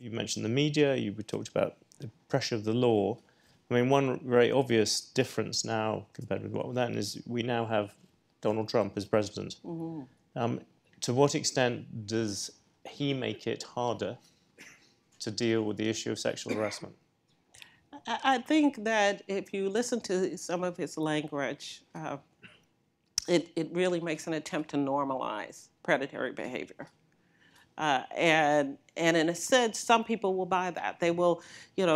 you mentioned the media, you talked about the pressure of the law. I mean, one very obvious difference now compared with what then is we now have Donald Trump as president. To what extent does he make it harder to deal with the issue of sexual harassment? I think that if you listen to some of his language, it really makes an attempt to normalize predatory behavior. And in a sense, some people will buy that. They will,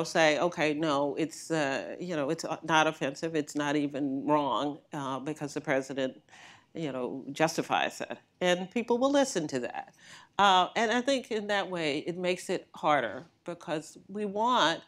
say, okay, no, it's it's not offensive. It's not even wrong because the president, justifies it, and people will listen to that. And I think in that way, it makes it harder because we want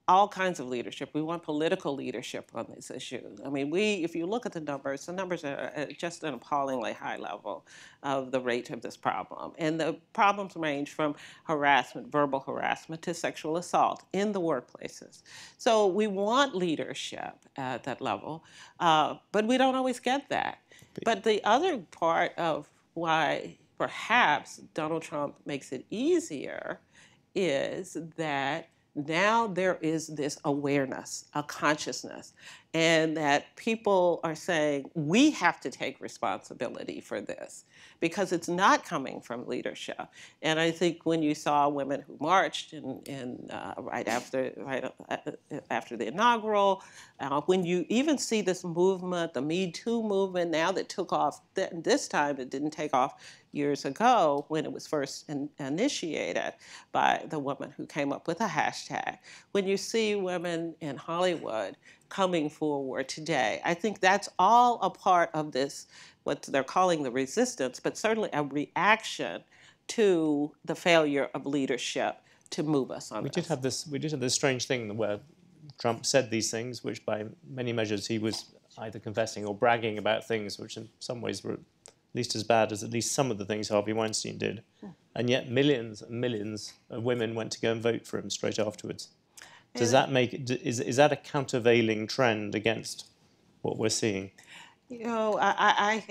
all kinds of leadership. We want political leadership on this issue. I mean, if you look at the numbers are at just an appallingly high level of the rate of this problem. And the problems range from harassment, verbal harassment, to sexual assault in the workplaces. So we want leadership at that level, but we don't always get that. But the other part of why perhaps Donald Trump makes it easier is that now there is this awareness, a consciousness, and that people are saying, we have to take responsibility for this because it's not coming from leadership. And I think when you saw women who marched right after the inaugural, when you even see this movement, the Me Too movement now that took off, this time it didn't take off years ago when it was first initiated by the woman who came up with a hashtag. When you see women in Hollywood coming forward today, I think that's all a part of this, what they're calling the resistance, but certainly a reaction to the failure of leadership to move us on this. We did have this strange thing where Trump said these things, which by many measures he was either confessing or bragging about things which in some ways were at least as bad as at least some of the things Harvey Weinstein did. And yet millions and millions of women went to go and vote for him straight afterwards. Does that is that a countervailing trend against what we're seeing? I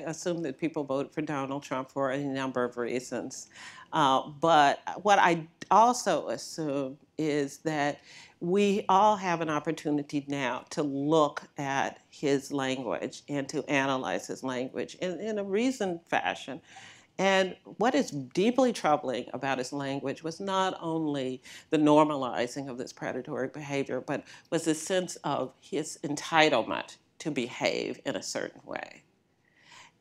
assume that people voted for Donald Trump for a number of reasons. But what I also assume is that we all have an opportunity now to look at his language and to analyze his language in a reasoned fashion. And what is deeply troubling about his language was not only the normalizing of this predatory behavior, but was the sense of his entitlement to behave in a certain way.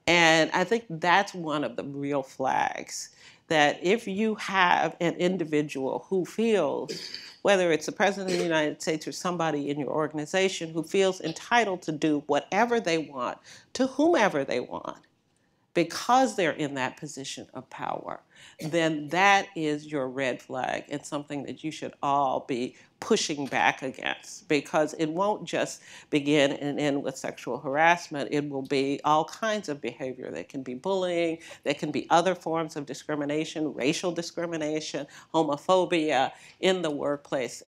And I think that's one of the real flags, that if you have an individual who feels, whether it's the President of the United States or somebody in your organization, who feels entitled to do whatever they want to whomever they want, because they're in that position of power, then that is your red flag and something that you should all be pushing back against, because it won't just begin and end with sexual harassment. It will be all kinds of behavior. That can be bullying, there can be other forms of discrimination, racial discrimination, homophobia in the workplace.